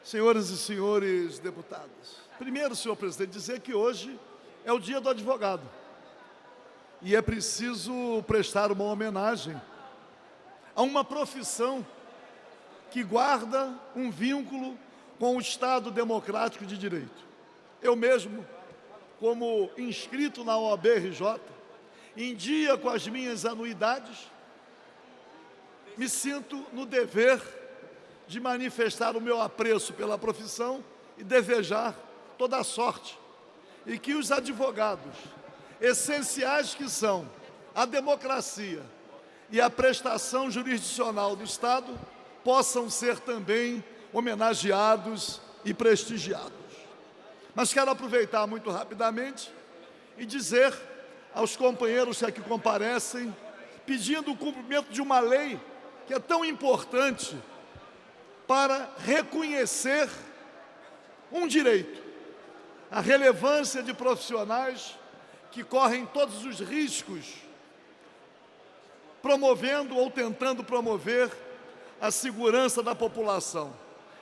Senhoras e senhores deputados, primeiro, senhor presidente, dizer que hoje é o dia do advogado e é preciso prestar uma homenagem a uma profissão que guarda um vínculo com o Estado democrático de direito. Eu mesmo, como inscrito na OAB-RJ, em dia com as minhas anuidades, me sinto no dever de manifestar o meu apreço pela profissão e desejar toda a sorte. E que os advogados, essenciais que são a democracia e a prestação jurisdicional do Estado, possam ser também homenageados e prestigiados. Mas quero aproveitar muito rapidamente e dizer aos companheiros que aqui comparecem, pedindo o cumprimento de uma lei que é tão importante para reconhecer um direito, a relevância de profissionais que correm todos os riscos, promovendo ou tentando promover a segurança da população.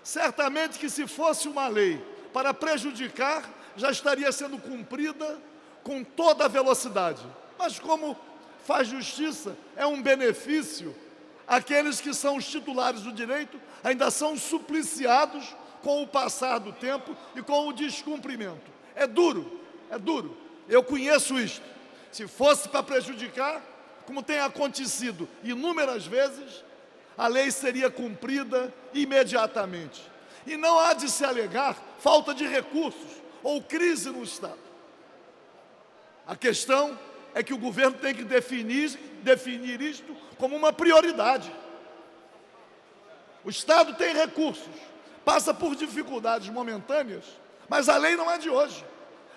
Certamente que se fosse uma lei para prejudicar, já estaria sendo cumprida com toda a velocidade. Mas como faz justiça, é um benefício, aqueles que são os titulares do direito ainda são supliciados com o passar do tempo e com o descumprimento. É duro, é duro. Eu conheço isto. Se fosse para prejudicar, como tem acontecido inúmeras vezes, a lei seria cumprida imediatamente. E não há de se alegar falta de recursos ou crise no Estado. A questão é que o governo tem que definir isto como uma prioridade. O Estado tem recursos, passa por dificuldades momentâneas, mas a lei não é de hoje.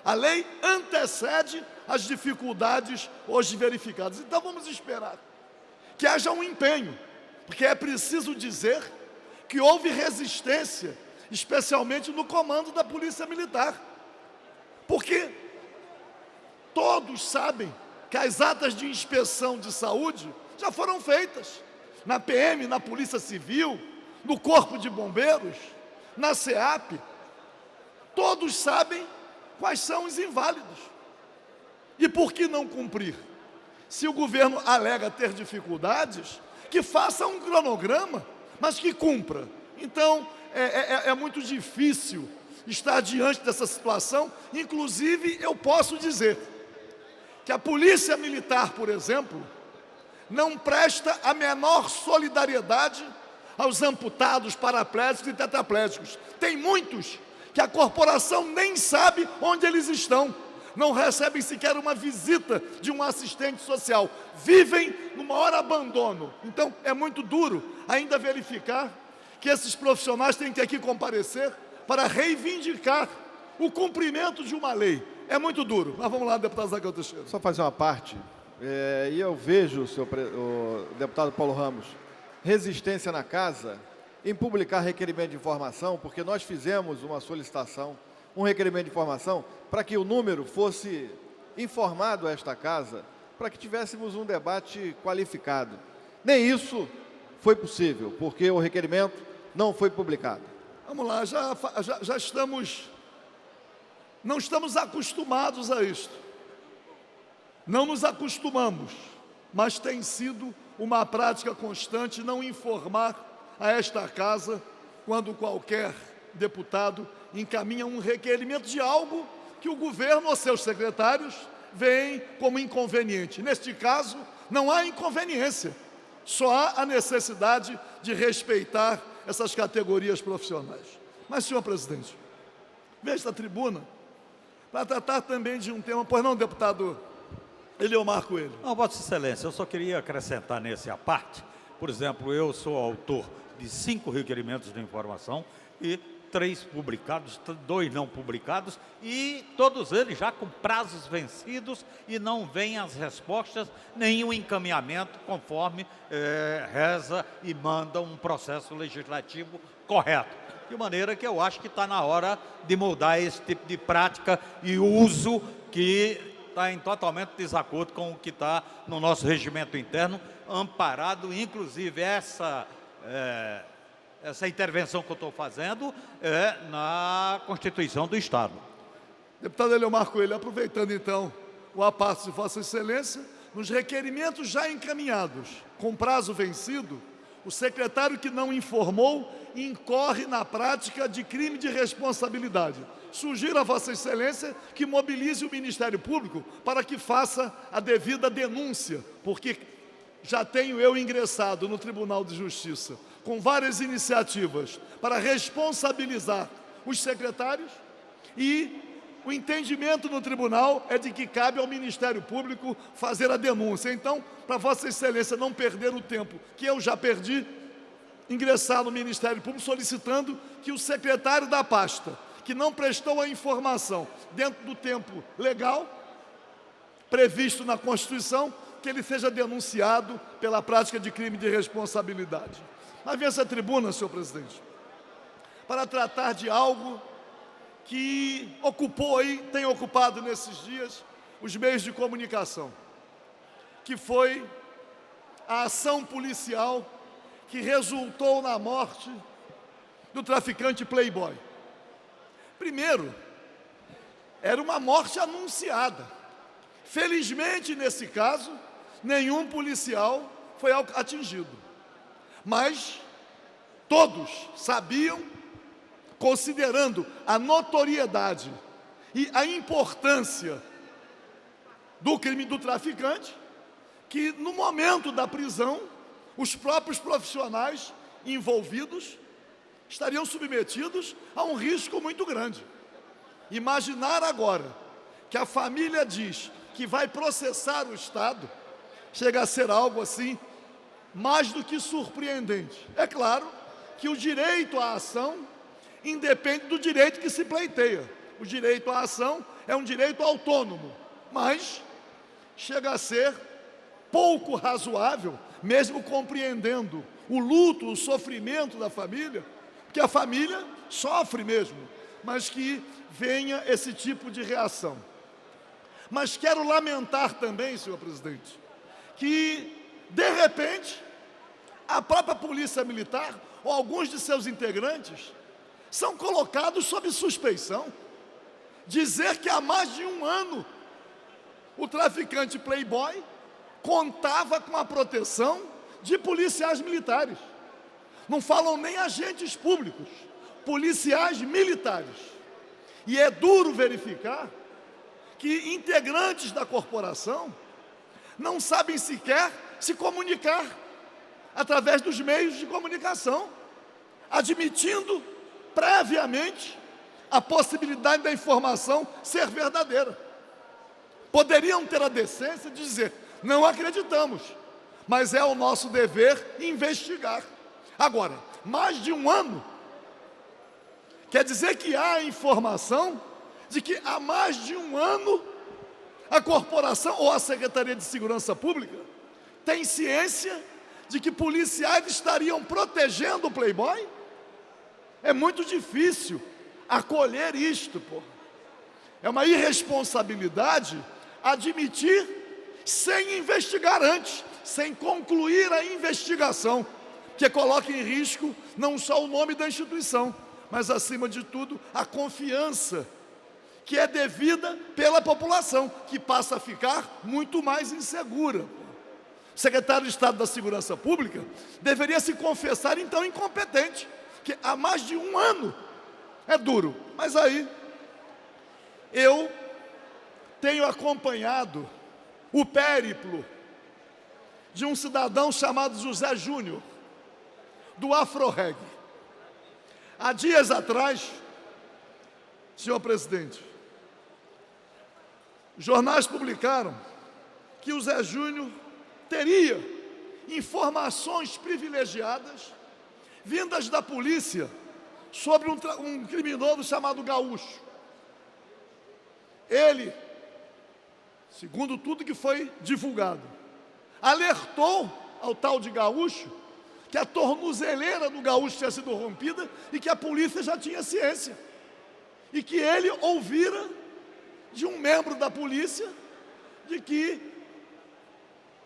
A lei antecede as dificuldades hoje verificadas. Então vamos esperar que haja um empenho, porque é preciso dizer que houve resistência, especialmente no comando da Polícia Militar, porque todos sabem que as atas de inspeção de saúde já foram feitas na PM, na Polícia Civil, no Corpo de Bombeiros, na SEAP. Todos sabem quais são os inválidos. E por que não cumprir? Se o governo alega ter dificuldades, que faça um cronograma, mas que cumpra. Então, é muito difícil estar diante dessa situação. Inclusive, eu posso dizer que a Polícia Militar, por exemplo, não presta a menor solidariedade aos amputados, paraplégicos e tetraplégicos. Tem muitos que a corporação nem sabe onde eles estão, não recebem sequer uma visita de um assistente social, vivem no maior abandono. Então, é muito duro ainda verificar que esses profissionais têm que aqui comparecer para reivindicar o cumprimento de uma lei. É muito duro. Mas vamos lá, deputado Zaqueu Teixeira. Só fazer uma parte, e eu vejo, o deputado Paulo Ramos, resistência na casa em publicar requerimento de informação, porque nós fizemos uma solicitação, um requerimento de informação, para que o número fosse informado a esta casa, para que tivéssemos um debate qualificado. Nem isso foi possível, porque o requerimento não foi publicado. Vamos lá, já estamos... Não estamos acostumados a isto. Não nos acostumamos, mas tem sido uma prática constante não informar a esta casa quando qualquer deputado encaminha um requerimento de algo que o governo ou seus secretários veem como inconveniente. Neste caso, não há inconveniência, só há a necessidade de respeitar essas categorias profissionais. Mas, senhor presidente, veja esta tribuna para tratar também de um tema... Pois não, deputado Eliomar Coelho? Não, Vossa Excelência, eu só queria acrescentar nesse à parte. Por exemplo, eu sou autor de 5 requerimentos de informação e 3 publicados, 2 não publicados, e todos eles já com prazos vencidos e não vêm as respostas, nem o encaminhamento conforme reza e manda um processo legislativo correto. De maneira que eu acho que está na hora de mudar esse tipo de prática e uso que está em totalmente desacordo com o que está no nosso regimento interno, amparado, inclusive, essa intervenção que eu estou fazendo é na Constituição do Estado. Deputado Eleomar Coelho, aproveitando então o apasso de Vossa Excelência, nos requerimentos já encaminhados, com prazo vencido, o secretário que não informou incorre na prática de crime de responsabilidade. Sugiro a Vossa Excelência que mobilize o Ministério Público para que faça a devida denúncia, porque já tenho eu ingressado no Tribunal de Justiça com várias iniciativas para responsabilizar os secretários e o entendimento no tribunal é de que cabe ao Ministério Público fazer a denúncia. Então, para Vossa Excelência não perder o tempo que eu já perdi, ingressar no Ministério Público solicitando que o secretário da pasta, que não prestou a informação dentro do tempo legal, previsto na Constituição, que ele seja denunciado pela prática de crime de responsabilidade. Mas vem essa tribuna, senhor presidente, para tratar de algo que tem ocupado nesses dias os meios de comunicação, que foi a ação policial que resultou na morte do traficante Playboy. Primeiro, era uma morte anunciada. Felizmente, nesse caso, nenhum policial foi atingido. Mas todos sabiam, considerando a notoriedade e a importância do crime do traficante, que no momento da prisão, os próprios profissionais envolvidos estariam submetidos a um risco muito grande. Imaginar agora que a família diz que vai processar o Estado, chega a ser algo assim, mais do que surpreendente. É claro que o direito à ação independe do direito que se pleiteia. O direito à ação é um direito autônomo, mas chega a ser pouco razoável, mesmo compreendendo o luto, o sofrimento da família, que a família sofre mesmo, mas que venha esse tipo de reação. Mas quero lamentar também, senhor presidente, que, de repente, a própria Polícia Militar, ou alguns de seus integrantes, são colocados sob suspeição. Dizer que há mais de um ano o traficante Playboy contava com a proteção de policiais militares. Não falam nem agentes públicos, policiais militares. E é duro verificar que integrantes da corporação não sabem sequer se comunicar através dos meios de comunicação, admitindo previamente a possibilidade da informação ser verdadeira. Poderiam ter a decência de dizer: não acreditamos, mas é o nosso dever investigar. Agora, mais de um ano, quer dizer que há informação de que há mais de um ano a corporação ou a Secretaria de Segurança Pública tem ciência de que policiais estariam protegendo o Playboy? É muito difícil acolher isto, pô. É uma irresponsabilidade admitir sem investigar antes, sem concluir a investigação, que coloca em risco não só o nome da instituição, mas, acima de tudo, a confiança que é devida pela população, que passa a ficar muito mais insegura. O secretário de Estado da Segurança Pública deveria se confessar, então, incompetente, que há mais de um ano é duro. Mas aí, eu tenho acompanhado o périplo de um cidadão chamado José Júnior, do Afroreg. Há dias atrás, senhor presidente, os jornais publicaram que o Zé Júnior teria informações privilegiadas vindas da polícia sobre um criminoso chamado Gaúcho. Ele, segundo tudo que foi divulgado, alertou ao tal de Gaúcho que a tornozeleira do Gaúcho tinha sido rompida e que a polícia já tinha ciência. E que ele ouvira de um membro da polícia de que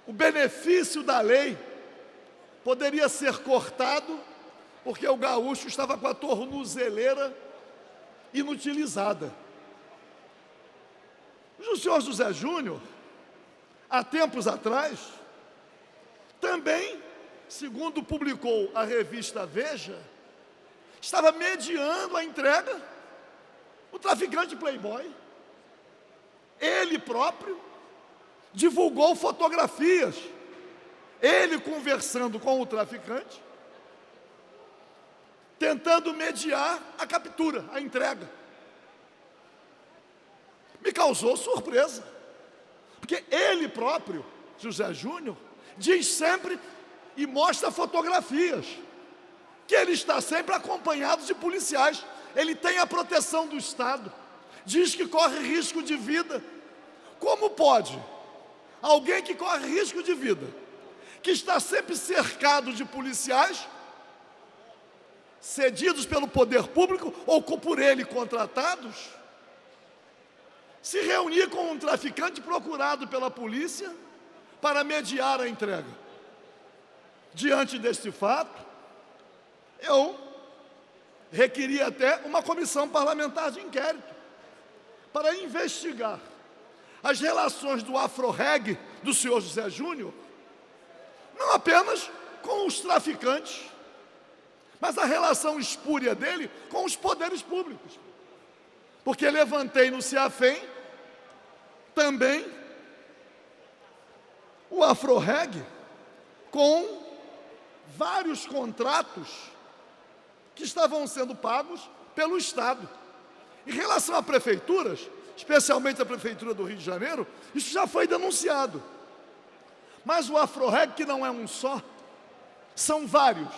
o benefício da lei poderia ser cortado porque o gaúcho estava com a tornozeleira inutilizada. O senhor José Júnior, há tempos atrás, também, segundo publicou a revista Veja, estava mediando a entrega o traficante Playboy. Ele próprio divulgou fotografias, ele conversando com o traficante, tentando mediar a captura, a entrega. Me causou surpresa, porque ele próprio, José Júnior, diz sempre e mostra fotografias, que ele está sempre acompanhado de policiais, ele tem a proteção do Estado, diz que corre risco de vida. Como pode alguém que corre risco de vida, que está sempre cercado de policiais, cedidos pelo poder público ou por ele contratados, se reunir com um traficante procurado pela polícia para mediar a entrega? Diante deste fato, eu requeri até uma comissão parlamentar de inquérito para investigar as relações do Afroreg, do senhor José Júnior, não apenas com os traficantes, mas a relação espúria dele com os poderes públicos. Porque levantei no CEAFEM também o Afroreg com vários contratos que estavam sendo pagos pelo Estado. Em relação a prefeituras, especialmente a Prefeitura do Rio de Janeiro, isso já foi denunciado. Mas o Afroreg, que não é um só, são vários.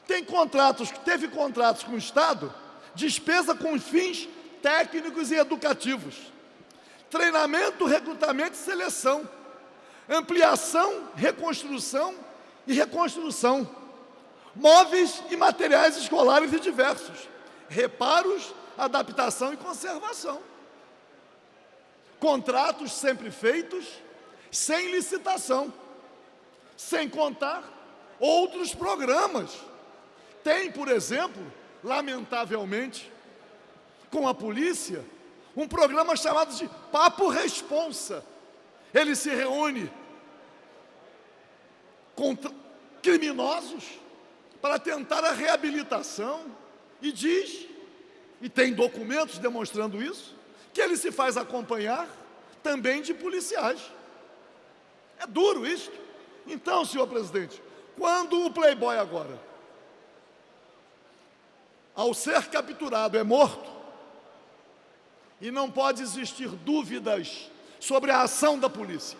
Teve contratos com o Estado, despesa com fins técnicos e educativos, treinamento, recrutamento e seleção, ampliação, reconstrução e reconstrução, móveis e materiais escolares e diversos, reparos, adaptação e conservação. Contratos sempre feitos, sem licitação, sem contar outros programas. Tem, por exemplo, lamentavelmente, com a polícia, um programa chamado de Papo Responsa. Ele se reúne com criminosos para tentar a reabilitação e diz, e tem documentos demonstrando isso, que ele se faz acompanhar também de policiais. É duro isso. Então, senhor presidente, quando o Playboy agora, ao ser capturado, é morto, e não pode existir dúvidas sobre a ação da polícia,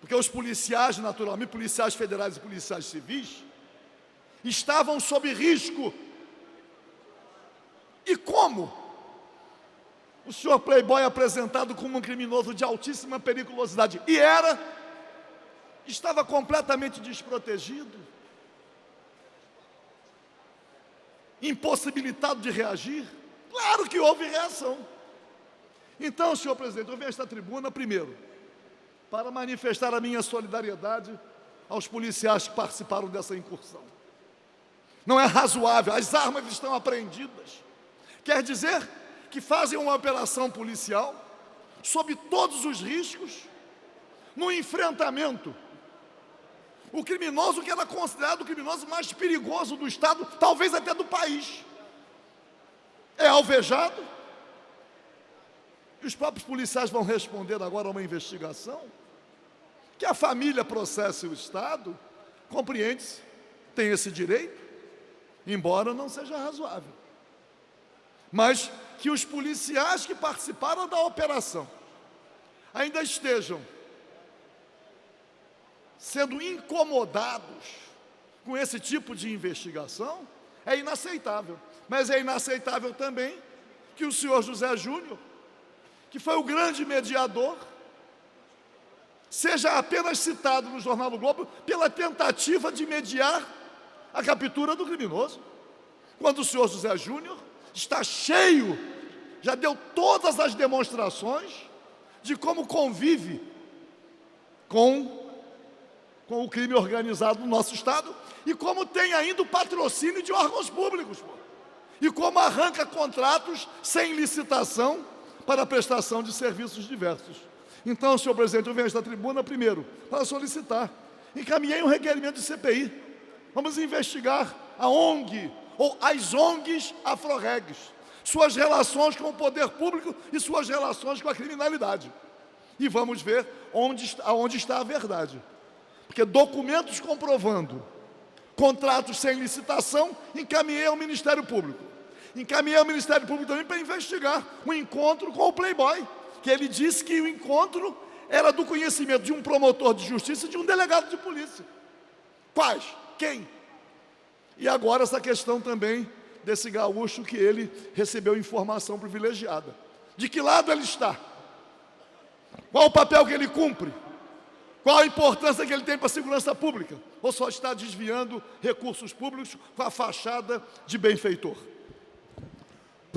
porque os policiais, naturalmente, policiais federais e policiais civis, estavam sob risco. E como o senhor Playboy, apresentado como um criminoso de altíssima periculosidade, e estava completamente desprotegido, impossibilitado de reagir? Claro que houve reação. Então, senhor presidente, eu venho a esta tribuna, primeiro, para manifestar a minha solidariedade aos policiais que participaram dessa incursão. Não é razoável, as armas estão apreendidas. Quer dizer que fazem uma operação policial sob todos os riscos, no enfrentamento. O criminoso que era considerado o criminoso mais perigoso do Estado, talvez até do país, é alvejado. E os próprios policiais vão responder agora a uma investigação. Que a família processe o Estado, compreende-se, tem esse direito, embora não seja razoável. Mas que os policiais que participaram da operação ainda estejam sendo incomodados com esse tipo de investigação, é inaceitável. Mas é inaceitável também que o senhor José Júnior, que foi o grande mediador, seja apenas citado no Jornal do Globo pela tentativa de mediar a captura do criminoso, quando o senhor José Júnior está cheio, já deu todas as demonstrações de como convive com com o crime organizado no nosso Estado, e como tem ainda o patrocínio de órgãos públicos, pô. E como arranca contratos sem licitação para a prestação de serviços diversos. Então, senhor presidente, eu venho a esta tribuna, primeiro, para solicitar. Encaminhei um requerimento de CPI. Vamos investigar a ONG, ou as ONGs afro-regs, suas relações com o poder público e suas relações com a criminalidade. E vamos ver onde está a verdade. Porque documentos comprovando contratos sem licitação, encaminhei ao Ministério Público. Encaminhei ao Ministério Público também para investigar um encontro com o Playboy, que ele disse que o encontro era do conhecimento de um promotor de justiça e de um delegado de polícia. Quais? Quem? E agora essa questão também desse gaúcho que ele recebeu informação privilegiada. De que lado ele está? Qual o papel que ele cumpre? Qual a importância que ele tem para a segurança pública? Ou só está desviando recursos públicos com a fachada de benfeitor?